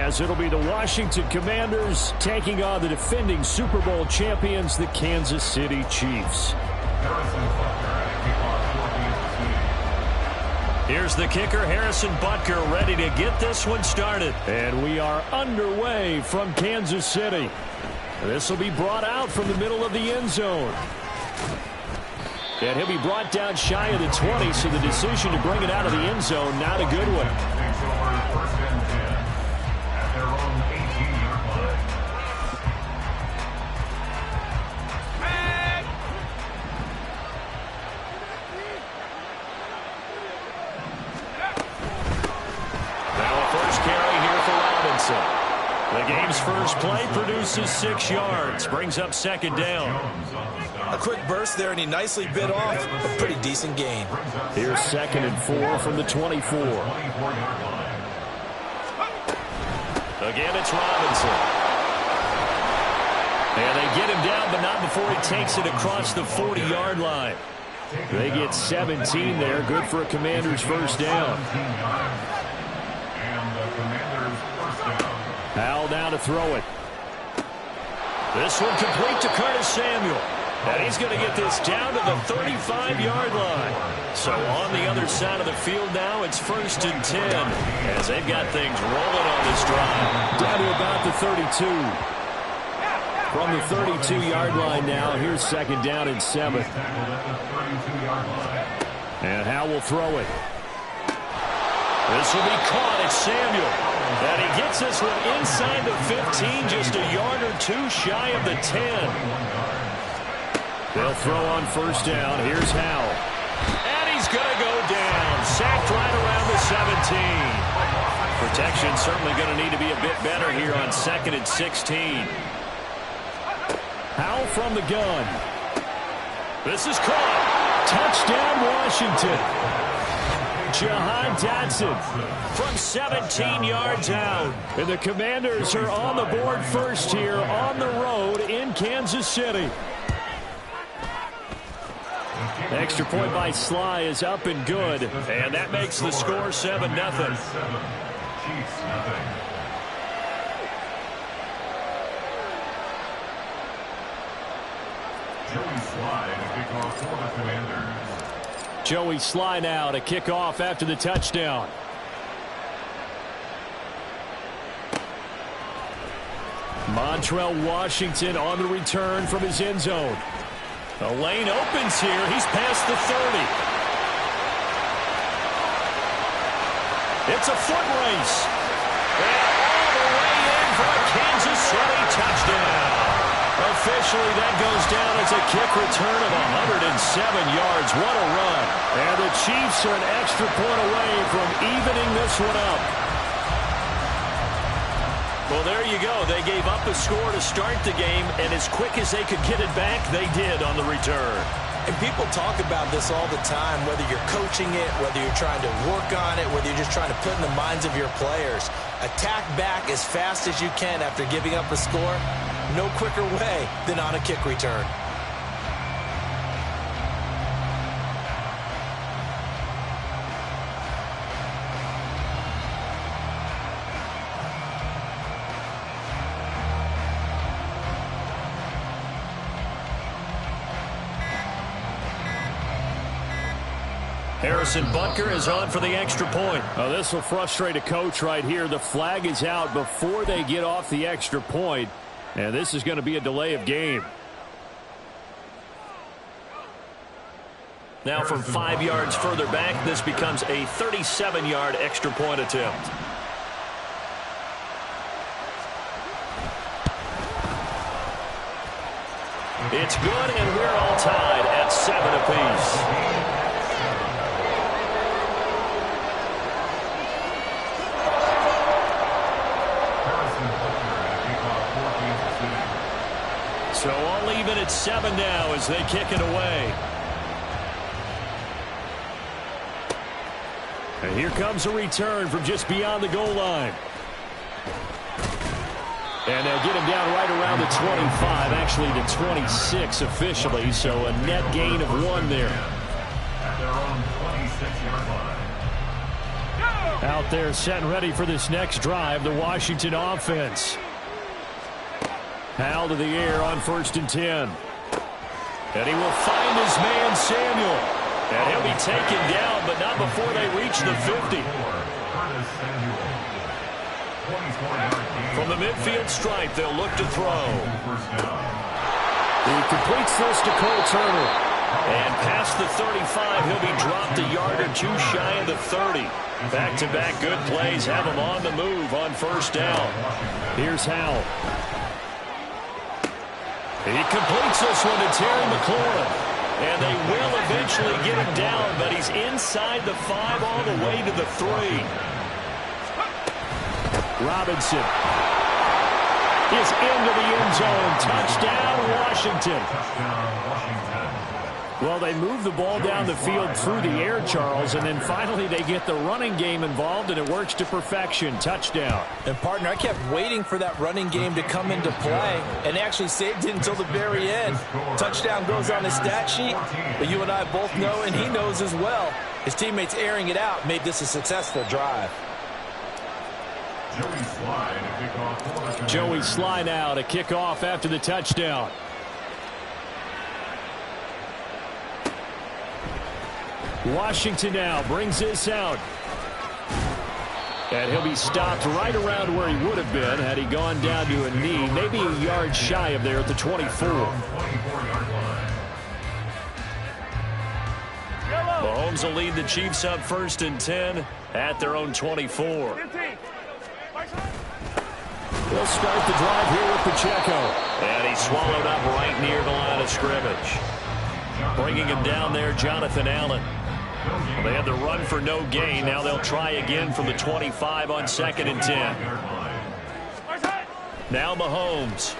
as it'll be the Washington Commanders taking on the defending Super Bowl champions, the Kansas City Chiefs. Here's the kicker, Harrison Butker, ready to get this one started. And we are underway from Kansas City. This will be brought out from the middle of the end zone. And he'll be brought down shy of the 20, so the decision to bring it out of the end zone, not a good one. The game's first play produces 6 yards, brings up second down. A quick burst there, and he nicely bit off a pretty decent gain. Here's 2nd and 4 from the 24. Again, it's Robinson. And they get him down, but not before he takes it across the 40-yard line. They get 17 there, good for a Commander's first down. Howell now to throw it. This one complete to Curtis Samuel. And he's going to get this down to the 35-yard line. So on the other side of the field now, it's 1st and 10 as they've got things rolling on this drive. Down to about the 32. From the 32-yard line now, here's 2nd down and 7. And Howell will throw it. This will be caught. It's Samuel. And he gets this one inside the 15, just a yard or 2 shy of the 10. They'll throw on 1st down. Here's Howell. And he's going to go down. Sacked right around the 17. Protection certainly going to need to be a bit better here on 2nd and 16. Howell from the gun. This is caught. Touchdown, Washington. Jahan Dotson from 17 yards out. And the Commanders are on the board first here on the road in Kansas City. Extra point by Sly is up and good. And that makes the score 7-0. Joey Sly to kick off for the Commanders. Joey Sly now to kick off after the touchdown. Montrell Washington on the return from his end zone. The lane opens here. He's past the 30. It's a foot race. And all the way in for a Kansas City touchdown. Officially, that goes down as a kick return of 107 yards. What a run. And the Chiefs are an extra point away from evening this one up. Well, there you go. They gave up a score to start the game, and as quick as they could get it back, they did on the return. And people talk about this all the time, whether you're coaching it, whether you're trying to work on it, whether you're just trying to put in the minds of your players. Attack back as fast as you can after giving up a score. No quicker way than on a kick return. Harrison Butker is on for the extra point. Oh, this will frustrate a coach right here. The flag is out before they get off the extra point. And this is going to be a delay of game. Now from 5 yards further back, this becomes a 37-yard extra point attempt. It's good, and we're all tied at 7 apiece. So all even at 7 now as they kick it away. And here comes a return from just beyond the goal line. And they'll get him down right around the 25, actually the 26 officially, so a net gain of 1 there. At their own 26-yard line. Out there set and ready for this next drive, the Washington offense. Hal to the air on 1st and 10. And he will find his man, Samuel. And he'll be taken down, but not before they reach the 50. From the midfield stripe, they'll look to throw. He completes this to Cole Turner. And past the 35, he'll be dropped a yard or two shy of the 30. Back-to-back good plays have him on the move on 1st down. Here's Hal. He completes this one to Terry McLaurin. And they will eventually get him down, but he's inside the 5 all the way to the 3. Robinson is into the end zone. Touchdown, Washington. Well, they move the ball down the field through the air, Charles, and then finally they get the running game involved, and it works to perfection. Touchdown. And, partner, I kept waiting for that running game to come into play and actually saved it until the very end. Touchdown goes on his stat sheet, but you and I both know, and he knows as well, his teammates airing it out made this a successful drive. Joey Sly now to kick off after the touchdown. Washington now brings this out. And he'll be stopped right around where he would have been had he gone down to a knee, maybe a yard shy of there at the 24. Mahomes will lead the Chiefs up 1st and 10 at their own 24. They'll start the drive here with Pacheco. And he's swallowed up right near the line of scrimmage. Bringing him down there, Jonathan Allen. They had the run for no gain. Now they'll try again from the 25 on 2nd and 10. Now Mahomes.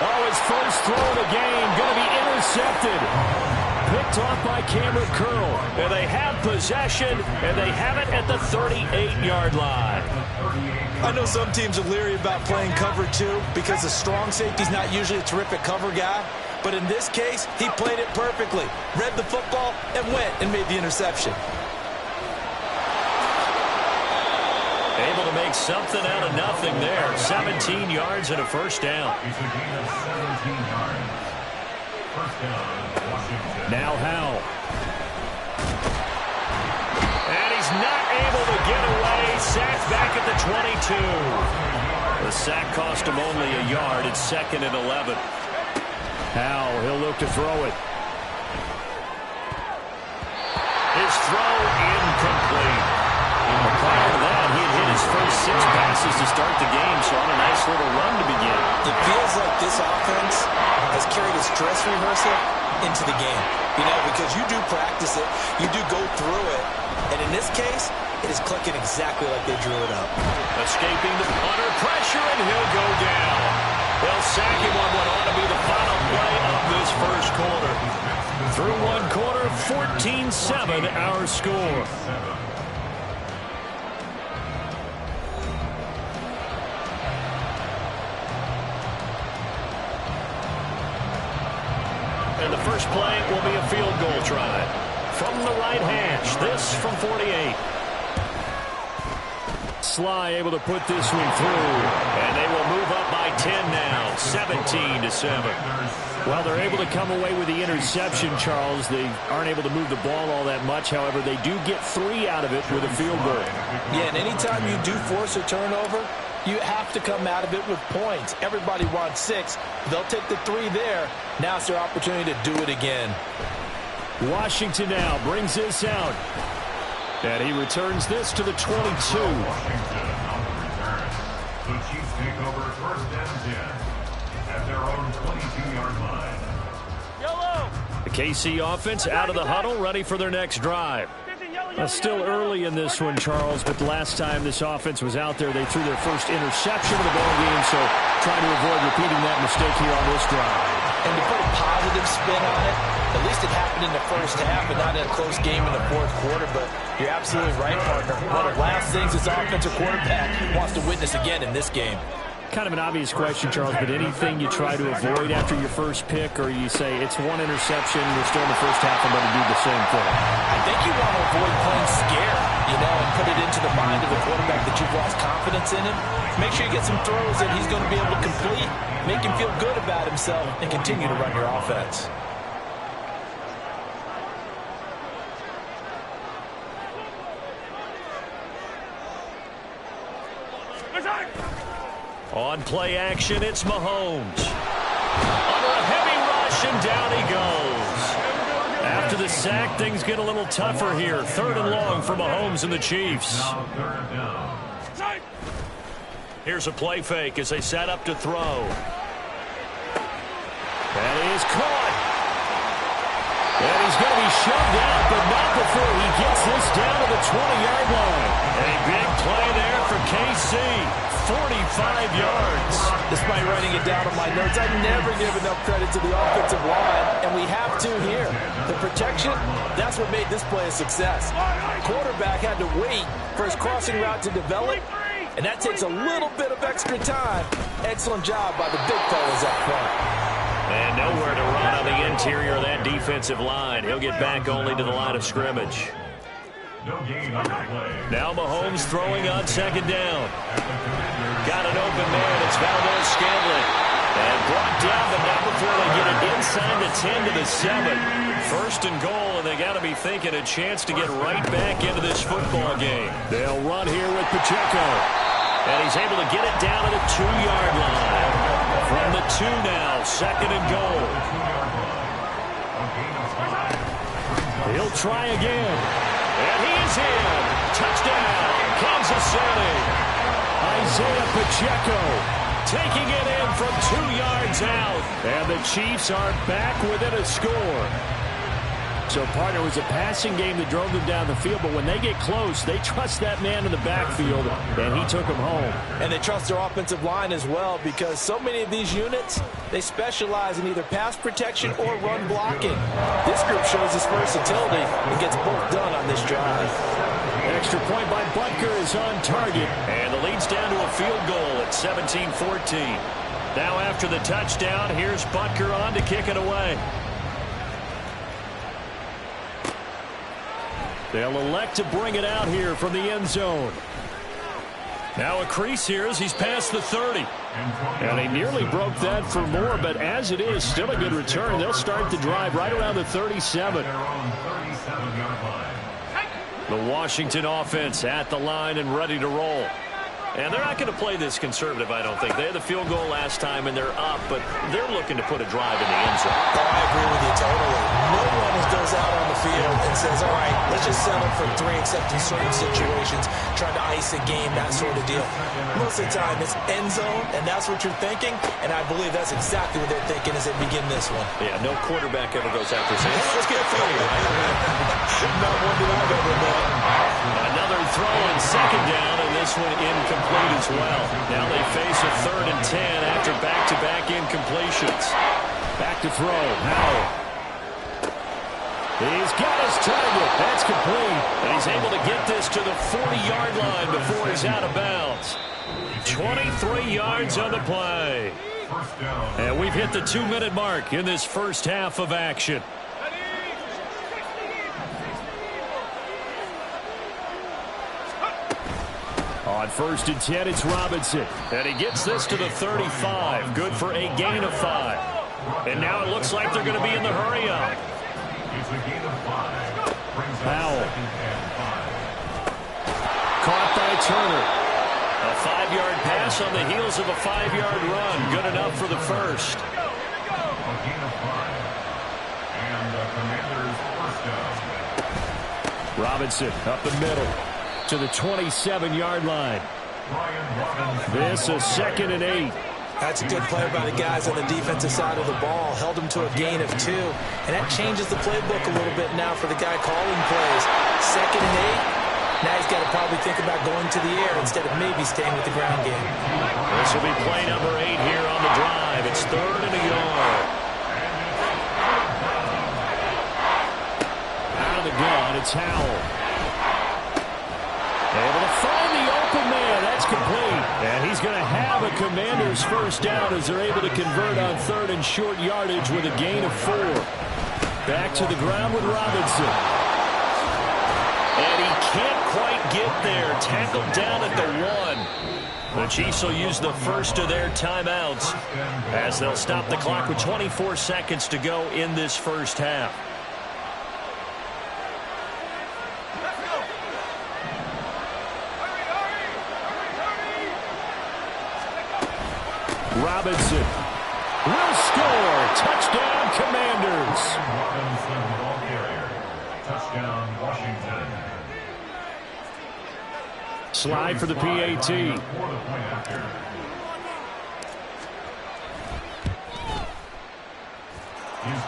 Oh, his first throw of the game going to be intercepted. Picked off by Cameron Curl. And they have possession, and they have it at the 38-yard line. I know some teams are leery about playing cover 2 because the strong safety's not usually a terrific cover guy. But in this case, he played it perfectly. Read the football and went and made the interception. Able to make something out of nothing there. 17 yards and a 1st down. Now Hal. And he's not able to get away. Sacked back at the 22. The sack cost him only a yard. It's 2nd and 11. Hal, he'll look to throw it. His throw incomplete. Prior to that, he had hit his first 6 passes to start the game, so on a nice little run to begin. It feels like this offense has carried its dress rehearsal into the game. You know, because you do practice it, you do go through it, and in this case, it is clicking exactly like they drew it up. Escaping the under pressure, and he'll go down. They'll sack him on what ought to be the final play of this first quarter. Through one quarter, 14-7 our score. And the first play will be a field goal try. From the right hash, this from 48. Sly able to put this one through. And they will move up by 10 now, 17-7. Well, they're able to come away with the interception, Charles. They aren't able to move the ball all that much. However, they do get 3 out of it with a field goal. Yeah, and anytime you do force a turnover, you have to come out of it with points. Everybody wants 6. They'll take the 3 there. Now it's their opportunity to do it again. Washington now brings this out. And he returns this to the 22. The Chiefs take over 1st and 10 at their own 22-yard line. The KC offense out of the huddle, ready for their next drive. Still early in this one, Charles, but the last time this offense was out there, they threw their first interception of the ball game, so trying to avoid repeating that mistake here on this drive. And to put a positive spin on it, at least it happened in the first half and not in a close game in the 4th quarter, but you're absolutely right, partner. One of the last things this offensive quarterback wants to witness again in this game. Kind of an obvious question, Charles, but anything you try to avoid after your first pick, or you say it's one interception, we're still in the first half, I'm going to do the same thing? I think you want to avoid playing scared, and put it into the mind of the quarterback that you've lost confidence in him. Make sure you get some throws that he's going to be able to complete, make him feel good about himself, and continue to run your offense. On play action, it's Mahomes. Under a heavy rush, and down he goes. After the sack, things get a little tougher here. 3rd and long for Mahomes and the Chiefs. Here's a play fake as they set up to throw. That is caught. And he's going to be shoved out, but not before he gets this down to the 20-yard line. A big play there for KC. 45 yards. Despite writing it down on my notes, I never give enough credit to the offensive line, and we have to here. The protection, that's what made this play a success. Quarterback had to wait for his crossing route to develop, and that takes a little bit of extra time. Excellent job by the big fellas up front. And nowhere to run on the interior of that defensive line. He'll get back only to the line of scrimmage. Now Mahomes throwing on 2nd down. Got an open man. It's Valdez-Scantling. And brought down, but not before they get it inside the 10 to the 7. 1st and goal, and they got to be thinking a chance to get right back into this football game. They'll run here with Pacheco. And he's able to get it down to the 2-yard line. From the 2 now, 2nd and goal. He'll try again. And he is in. Touchdown, Kansas City. Isaiah Pacheco taking it in from 2 yards out. And the Chiefs are back within a score. So, partner, it was a passing game that drove them down the field, but when they get close, they trust that man in the backfield, and he took them home. And they trust their offensive line as well, because so many of these units, they specialize in either pass protection or run blocking. This group shows its versatility and gets both done on this drive. Extra point by Butker is on target, and the lead's down to a field goal at 17-14. Now after the touchdown, here's Butker on to kick it away. They'll elect to bring it out here from the end zone. Now a crease here as he's past the 30. And he nearly broke that for more, but as it is, still a good return. They'll start the drive right around the 37. The Washington offense at the line and ready to roll. And they're not going to play this conservative, I don't think. They had the field goal last time, and they're up, but they're looking to put a drive in the end zone. Oh, I agree with you totally. No one goes out on the field and says, all right, let's just settle for 3 except in certain situations, trying to ice a game, that sort of deal. Most of the time, it's end zone, and that's what you're thinking, and I believe that's exactly what they're thinking as they begin this one. Yeah, no quarterback ever goes out there saying, hey, let's get 3, right? Not one that I've ever met. Another throw and 2nd down, and this one incomplete as well. Now they face a 3rd and 10 after back-to-back incompletions. Back to throw. Howell. He's got his target. That's complete. And he's able to get this to the 40-yard line before he's out of bounds. 23 yards on the play. And we've hit the 2-minute mark in this first half of action. On 1st and 10, it's Robinson. And he gets this to the 35. Good for a gain of 5. And now it looks like they're going to be in the hurry-up. Powell. Caught by Turner. A 5-yard pass on the heels of a 5-yard run. Good enough for the first. Robinson up the middle to the 27-yard line. This is 2nd and 8. That's a good play by the guys on the defensive side of the ball. Held them to a gain of 2. And that changes the playbook a little bit now for the guy calling plays. 2nd and 8. Now he's got to probably think about going to the air instead of maybe staying with the ground game. This will be play number 8 here on the drive. It's 3rd and a yard. Out of the gun, it's Howell. Able to find the open man. That's complete. And he's going to have a Commanders first down as they're able to convert on 3rd and short yardage with a gain of 4. Back to the ground with Robinson. And he can't quite get there. Tackled down at the 1. The Chiefs will use the first of their timeouts as they'll stop the clock with 24 seconds to go in this first half. Robinson will score. Touchdown, Commanders. Touchdown, Washington. Slide for the PAT.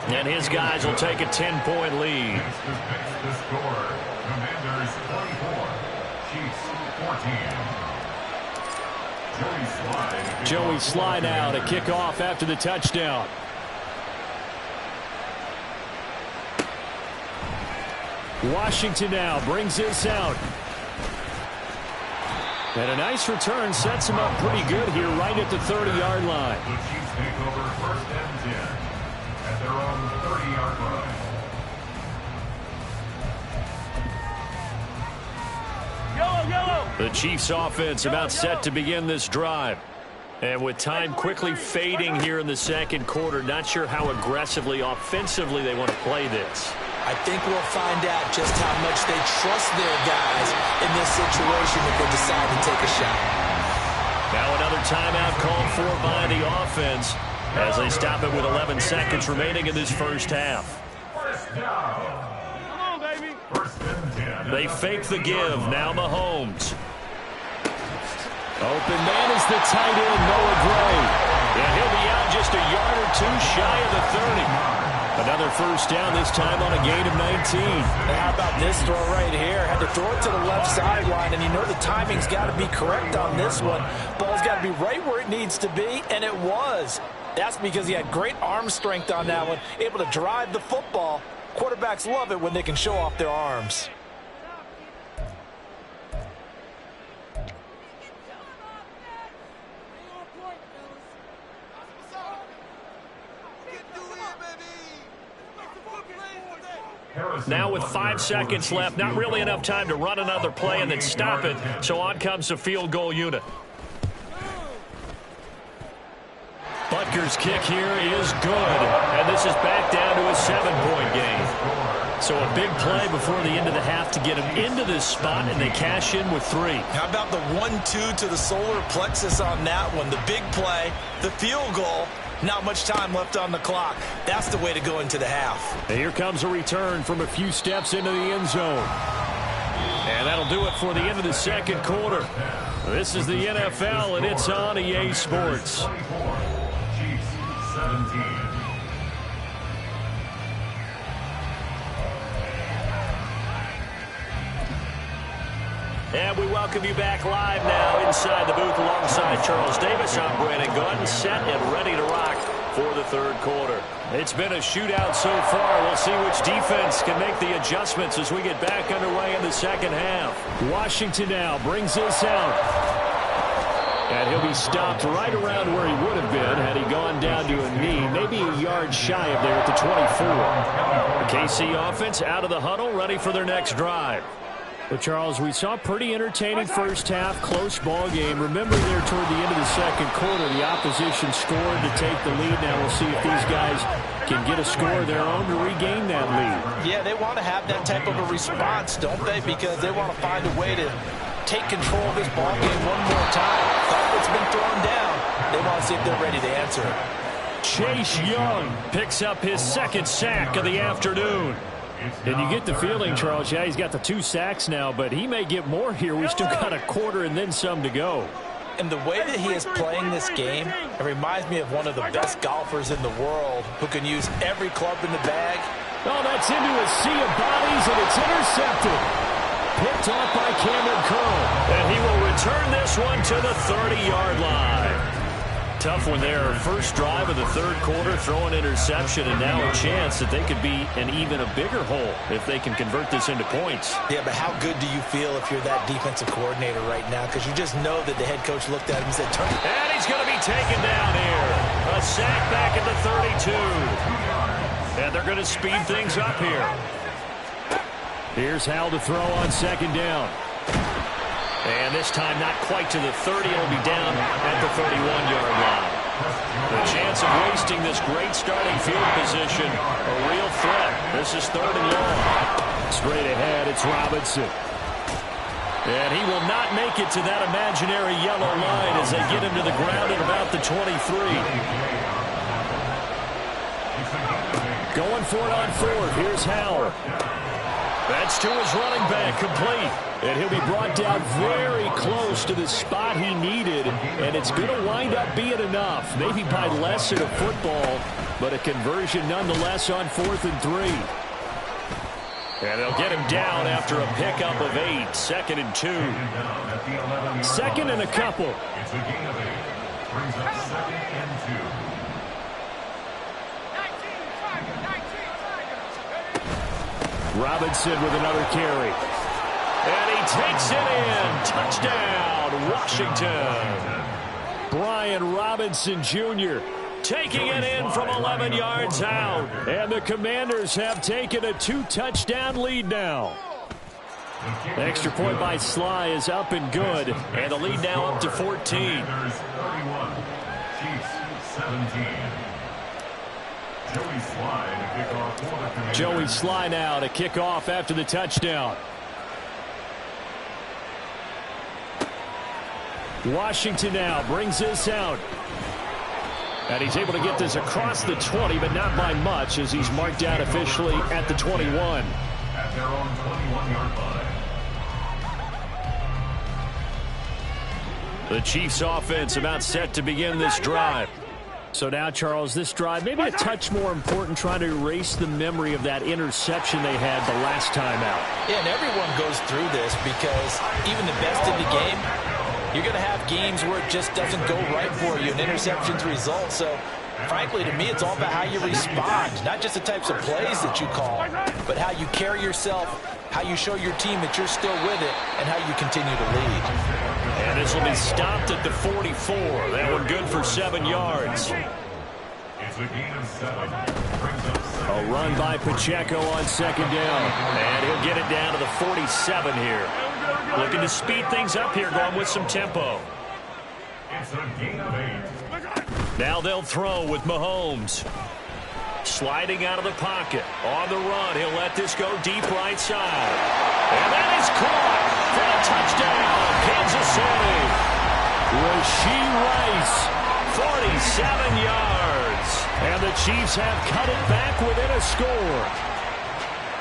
And his guys will take a 10-point lead. The score, Commanders 24, Chiefs 14. Joey Slye now to kick off after the touchdown. Washington now brings this out. And a nice return sets him up pretty good here right at the 30-yard line. The Chiefs take over 1st and 10 at their own 30-yard line. The Chiefs offense about set to begin this drive. And with time quickly fading here in the second quarter, not sure how aggressively, offensively they want to play this. I think we'll find out just how much they trust their guys in this situation if they decide to take a shot. Now another timeout called for by the offense as they stop it with 11 seconds remaining in this first half. First down. Come on, baby. 1st and 10. They fake the give. Now Mahomes. Open man is the tight end, Noah Gray. And he'll be out just a yard or 2 shy of the 30. Another first down, this time on a gain of 19. And how about this throw right here? Had to throw it to the left sideline, and you know the timing's got to be correct on this one. Ball's got to be right where it needs to be, and it was. That's because he had great arm strength on that one, able to drive the football. Quarterbacks love it when they can show off their arms. Now with 5 seconds left, not really enough time to run another play and then stop it, so on comes the field goal unit. Butker's kick here is good, and this is back down to a 7-point game. So a big play before the end of the half to get him into this spot, and they cash in with 3. How about the 1-2 to the solar plexus on that one? The big play, the field goal. Not much time left on the clock. That's the way to go into the half. And here comes a return from a few steps into the end zone. And that'll do it for the end of the second quarter. This is the NFL, and it's on EA Sports. Chiefs 17. And we welcome you back live now inside the booth alongside Charles Davis. I'm Brandon Gunn, set and ready to rock for the third quarter. It's been a shootout so far. We'll see which defense can make the adjustments as we get back underway in the second half. Washington now brings this out. And he'll be stopped right around where he would have been had he gone down to a knee, maybe a yard shy of there at the 24. The KC offense out of the huddle, ready for their next drive. Well, Charles, we saw a pretty entertaining first half, close ball game. Remember there toward the end of the second quarter, the opposition scored to take the lead. Now we'll see if these guys can get a score of their own to regain that lead. Yeah, they want to have that type of a response, don't they? Because they want to find a way to take control of this ball game one more time. Thought it's been thrown down. They want to see if they're ready to answer it. Chase Young picks up his second sack of the afternoon. And you get the feeling, Charles, yeah, he's got the 2 sacks now, but he may get more here. We've still got a quarter and then some to go. And the way that he is playing this game, it reminds me of one of the best golfers in the world who can use every club in the bag. Oh, that's into a sea of bodies, and it's intercepted. Picked off by Cameron Curl. And he will return this one to the 30-yard line. Tough one there. First drive of the third quarter, throw an interception, and now a chance that they could be in even a bigger hole if they can convert this into points. Yeah, but how good do you feel if you're that defensive coordinator right now? Because you just know that the head coach looked at him and said, turn. And he's going to be taken down here. A sack back at the 32. And they're going to speed things up here. Here's Howell to throw on second down. And this time not quite to the 30. It'll be down at the 31-yard line. The chance of wasting this great starting field position, a real threat. This is third and long. Straight ahead, it's Robinson. And he will not make it to that imaginary yellow line as they get him to the ground at about the 23. Going for it on fourth. Here's Howell. That's to his running back, complete. And he'll be brought down very close to the spot he needed. And it's going to wind up being enough. Maybe by less than a football, but a conversion nonetheless on 4th and 3. And they'll get him down after a pickup of 8. 2nd and 2. 2nd and a couple. It's a gain of 8. Brings up 2nd and 2. Robinson with another carry. And he takes it in. Touchdown, Washington. Brian Robinson Jr. taking it in from 11 yards out. And the Commanders have taken a 2-touchdown lead now. The extra point by Sly is up and good. And the lead now up to 14. 31, Chiefs 17. Joey Sly now to kick off after the touchdown. Washington now brings this out. And he's able to get this across the 20, but not by much as he's marked out officially at the 21. At their own 21-yard line. The Chiefs offense about set to begin this drive. So now, Charles, this drive maybe a touch more important, trying to erase the memory of that interception they had the last time out. Yeah, and everyone goes through this because even the best in the game, you're going to have games where it just doesn't go right for you, and interceptions result. So, frankly, to me, it's all about how you respond, not just the types of plays that you call, but how you carry yourself, how you show your team that you're still with it, and how you continue to lead. And this will be stopped at the 44. That one good for 7 yards. It's a gain of 7. Brings up 7. A run by Pacheco on second down. And he'll get it down to the 47 here. Looking to speed things up here, going with some tempo. It's a gain of 8. Now they'll throw with Mahomes. Sliding out of the pocket. On the run, he'll let this go deep right side. And that is caught for a touchdown, Kansas City. Rashee Rice, 47 yards. And the Chiefs have cut it back within a score.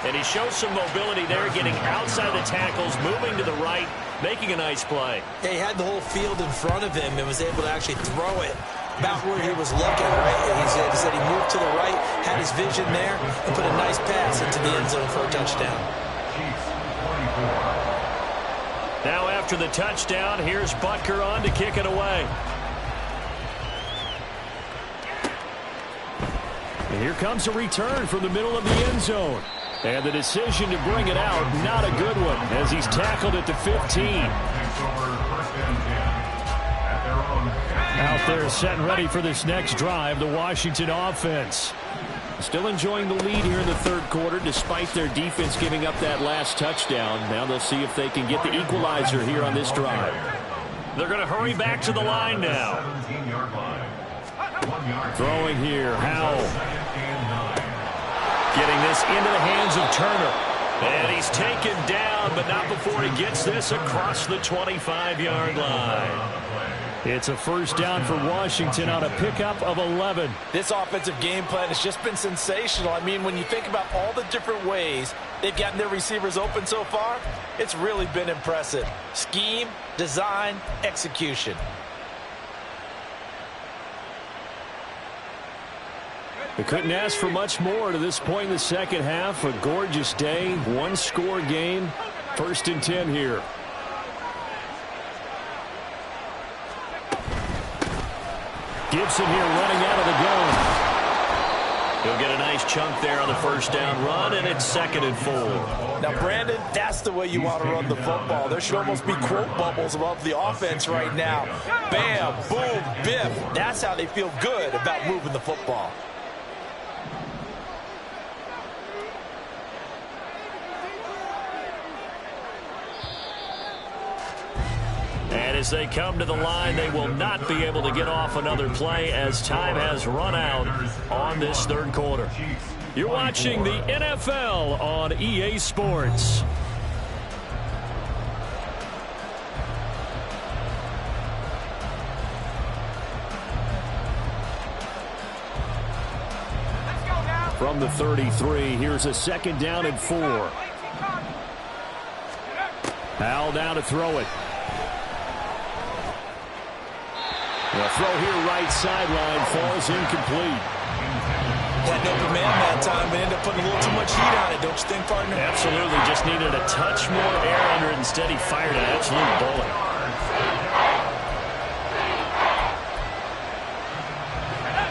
And he shows some mobility there, getting outside the tackles, moving to the right, making a nice play. Yeah, he had the whole field in front of him and was able to actually throw it about where he was looking, right? And he said he moved to the right, had his vision there, and put a nice pass into the end zone for a touchdown. Now after the touchdown, here's Butker on to kick it away. And here comes a return from the middle of the end zone. And the decision to bring it out, not a good one, as he's tackled at the 15. Out there set and ready for this next drive, the Washington offense. Still enjoying the lead here in the third quarter, despite their defense giving up that last touchdown. Now they'll see if they can get the equalizer here on this drive. They're going to hurry back to the line now. Throwing here, Howell. Getting this into the hands of Turner. And he's taken down, but not before he gets this across the 25-yard line. It's a first down for Washington on a pickup of 11. This offensive game plan has just been sensational. I mean, when you think about all the different ways they've gotten their receivers open so far, it's really been impressive. Scheme, design, execution. They couldn't ask for much more to this point in the second half. A gorgeous day, one-score game. 1st and 10 here. Gibson here running out of the gun. He'll get a nice chunk there on the first down run, and it's 2nd and 4. Now, Brandon, that's the way you want to run the football. There should almost be quote bubbles above the offense right now. Bam, boom, biff. That's how they feel good about moving the football. And as they come to the line, they will not be able to get off another play as time has run out on this 3rd quarter. You're watching the NFL on EA Sports. From the 33, here's a 2nd down and 4. Howell down to throw it. The throw here right sideline falls incomplete. Had no command that time, but ended up putting a little too much heat on it, don't you think, partner? Absolutely. Just needed a touch more air under it. Instead, he fired an absolute bullet.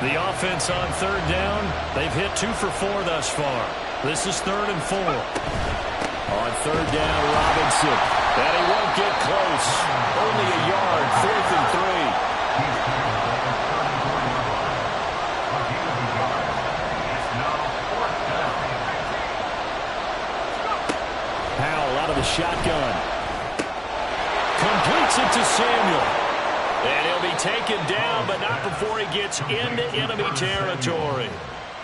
The offense on 3rd down. They've hit 2 for 4 thus far. This is 3rd and 4. On 3rd down, Robinson. And he won't get close. Only a yard, 4th and 3. Howell out of the shotgun. Completes it to Samuel. And he'll be taken down, but not before he gets into enemy territory.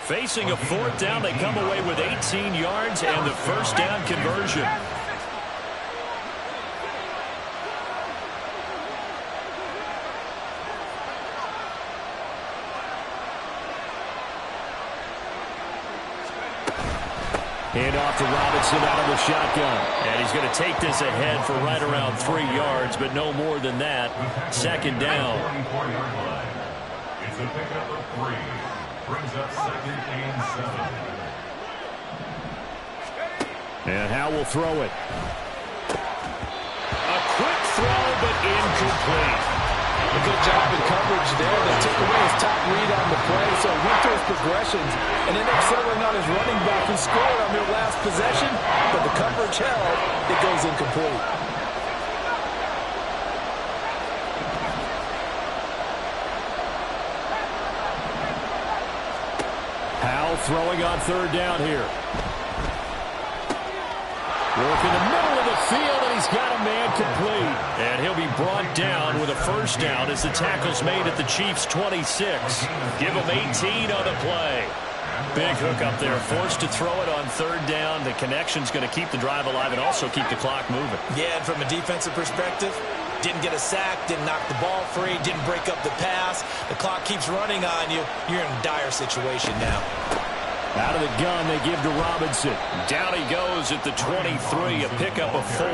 Facing a 4th down, they come away with 18 yards and the first down conversion. Hand off to Robinson out of the shotgun. And he's going to take this ahead for right around 3 yards, but no more than that. 2nd down. It's a pickup of 3. Brings up 2nd and 7. And Howell will throw it. A quick throw, but incomplete. A good job in coverage there. They took away his top read on the play, so he went through his progressions and ended up settling on his running back who scored on their last possession, but the coverage held. It goes incomplete. Howell throwing on 3rd down here. Work in the middle of the field, and he's got a man complete. And he'll be brought down with a first down as the tackle's made at the Chiefs' 26. Give him 18 on the play. Big hook up there, forced to throw it on 3rd down. The connection's going to keep the drive alive and also keep the clock moving. Yeah, and from a defensive perspective, didn't get a sack, didn't knock the ball free, didn't break up the pass. The clock keeps running on you. You're in a dire situation now. Out of the gun, they give to Robinson. Down he goes at the 23, a pickup of 4.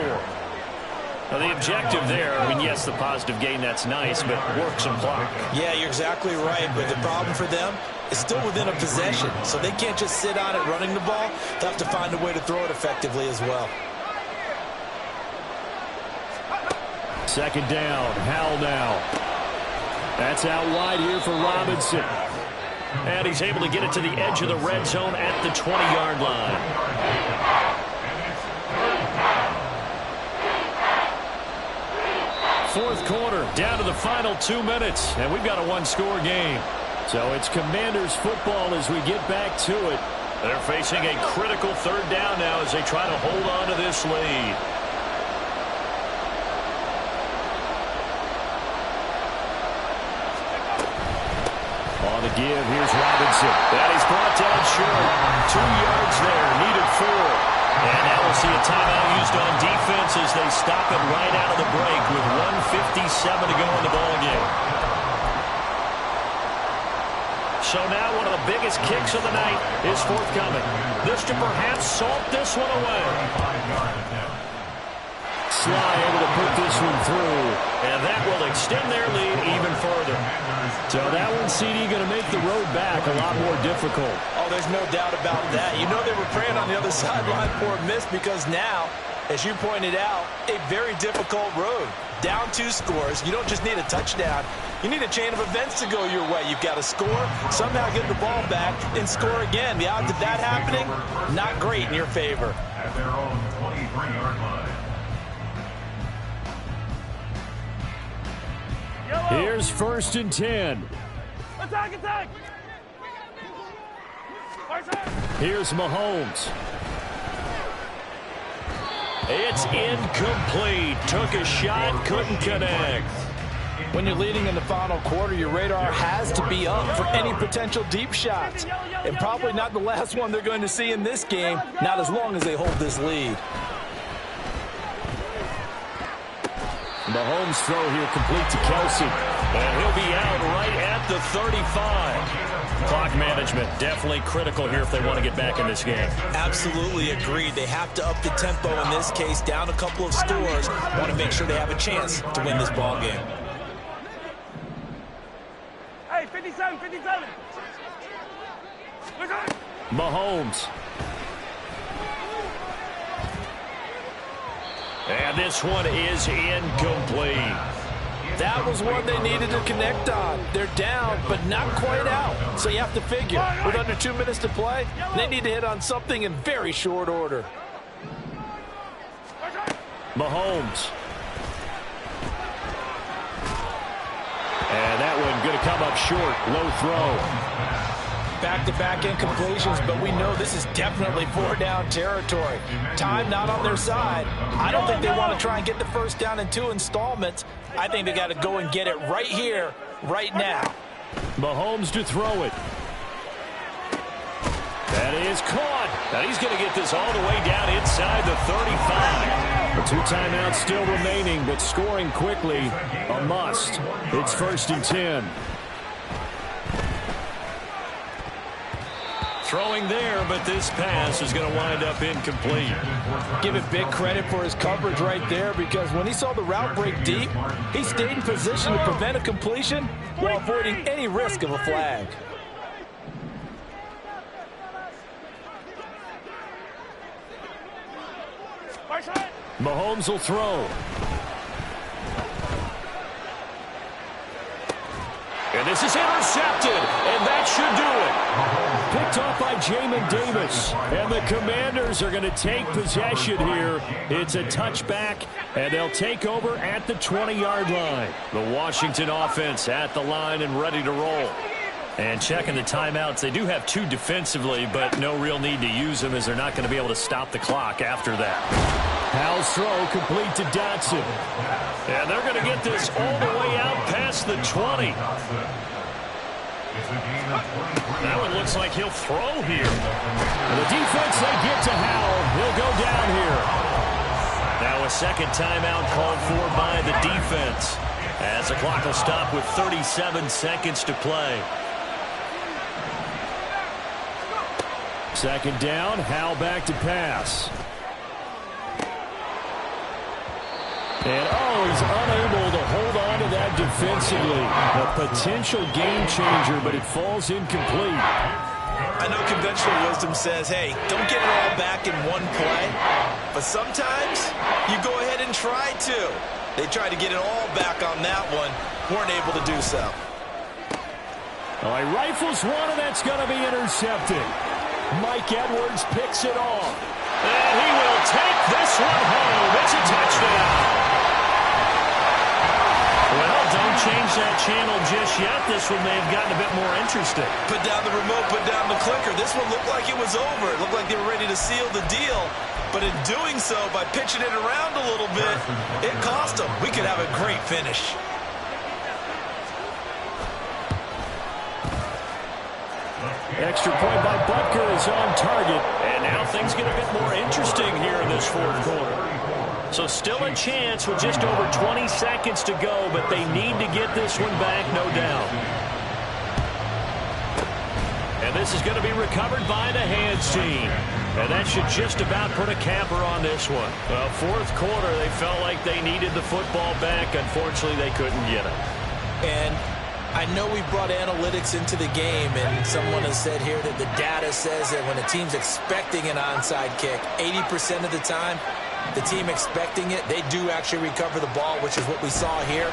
Now, the objective there, I mean, yes, the positive gain, that's nice, but work some clock. Yeah, you're exactly right, but the problem for them is still within a possession, so they can't just sit on it running the ball. They'll have to find a way to throw it effectively as well. 2nd down, Howell now. That's out wide here for Robinson. And he's able to get it to the edge of the red zone at the 20-yard line. Fourth quarter, down to the final 2 minutes, and we've got a 1-score game. So it's Commanders football as we get back to it. They're facing a critical 3rd down now as they try to hold on to this lead. On the give, here's Robinson. And he's brought down short. 2 yards there, needed 4. And now we'll see a timeout used on defense as they stop it right out of the break with 1:57 to go in the ballgame. So now one of the biggest kicks of the night is forthcoming. This to perhaps salt this one away. Sly able to put this one through, and that will extend their lead even further. So that one, CD, going to make the road back a lot more difficult. Oh, there's no doubt about that. You know they were praying on the other sideline for a miss because now As you pointed out, a very difficult road. Down 2 scores. You don't just need a touchdown. You need a chain of events to go your way. You've got to score, somehow get the ball back, and score again. The odds of that happening, not great in your favor. At their own 23-yard line. Here's 1st and 10. Attack, attack! Here's Mahomes. It's incomplete. Took a shot, couldn't connect. When you're leading in the final quarter, your radar has to be up for any potential deep shots. And probably not the last one they're going to see in this game, not as long as they hold this lead. Mahomes' throw here complete to Kelsey. And he'll be out right at the 35. Clock management definitely critical here if they want to get back in this game. Absolutely agreed. They have to up the tempo in this case, down a couple of scores. Want to make sure they have a chance to win this ball game. Hey, 57, 57. Mahomes. And this one is incomplete. That was one they needed to connect on. They're down, but not quite out. So you have to figure, with under 2 minutes to play, they need to hit on something in very short order. Mahomes. And that one going to come up short. Low throw. Back-to-back incompletions, but we know this is definitely 4-down territory. Time not on their side. I don't think they want to try and get the first down in 2 installments. I think they got to go and get it right here, right now. Mahomes to throw it. That is caught. Now he's going to get this all the way down inside the 35. The 2 timeouts still remaining, but scoring quickly, a must. It's 1st and 10. Throwing there, but this pass is going to wind up incomplete. Give it big credit for his coverage right there, because when he saw the route break deep, he stayed in position to prevent a completion while avoiding any risk of a flag. Mahomes will throw. And this is intercepted, and that should do it. Picked off by Jamin Davis. And the Commanders are going to take possession here. It's a touchback, and they'll take over at the 20-yard line. The Washington offense at the line and ready to roll. And checking the timeouts, they do have 2 defensively, but no real need to use them as they're not going to be able to stop the clock after that. Howell's throw complete to Dotson. And they're going to get this all the way out past the 20. That one looks like he'll throw here. And the defense, they get to Howell. He'll go down here. Now a second timeout called for by the defense, as the clock will stop with 37 seconds to play. Second down, Howell back to pass. And, he's unable to hold on to that defensively. A potential game changer, but it falls incomplete. I know conventional wisdom says, hey, don't get it all back in one play. But sometimes you go ahead and try to. They tried to get it all back on that one. Weren't able to do so. He rifles one, and that's going to be intercepted. Mike Edwards picks it off. And he will take this one home. It's a touchdown. Well, don't change that channel just yet. This one may have gotten a bit more interesting. Put down the remote, put down the clicker. This one looked like it was over. It looked like they were ready to seal the deal. But in doing so, by pitching it around a little bit, it cost them. We could have a great finish. Extra point by Butker is on target. And now things get a bit more interesting here in this 4th quarter. So still a chance with just over 20 seconds to go, but they need to get this one back, no doubt. And this is going to be recovered by the hands team. And that should just about put a capper on this one. Well, 4th quarter, they felt like they needed the football back. Unfortunately, they couldn't get it. And I know we brought analytics into the game, and someone has said here that the data says that when a team's expecting an onside kick, 80% of the time, the team expecting it, they do actually recover the ball, which is what we saw here.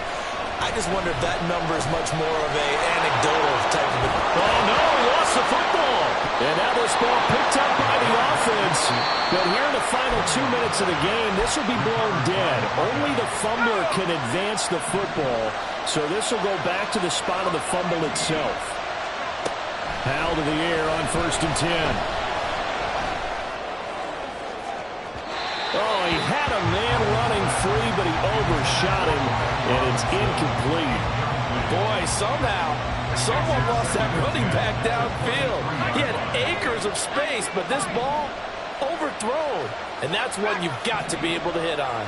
I just wonder if that number is much more of a anecdotal type of a... Oh, no, he lost the football. And now this ball picked up by the offense. But here in the final 2 minutes of the game, this will be blown dead. Only the fumbler can advance the football. So this will go back to the spot of the fumble itself. Powell to the air on 1st and 10. Oh, he had a man running free, but he overshot him, and it's incomplete. Boy, somehow, someone lost that running back downfield. He had acres of space, but this ball overthrown. And that's one you've got to be able to hit on.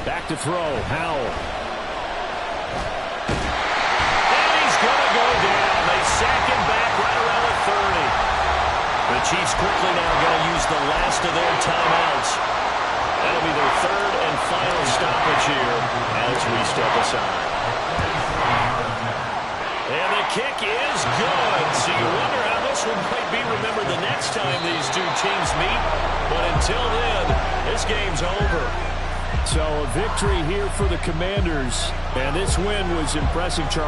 Back to throw, Howell. And he's going to go down. They sack him back right around the 30. The Chiefs quickly now going to use the last of their timeouts. That'll be their 3rd and final stoppage here as we step aside. And the kick is good. So you wonder how this one might be remembered the next time these two teams meet. But until then, this game's over. So a victory here for the Commanders. And this win was impressive, Charles.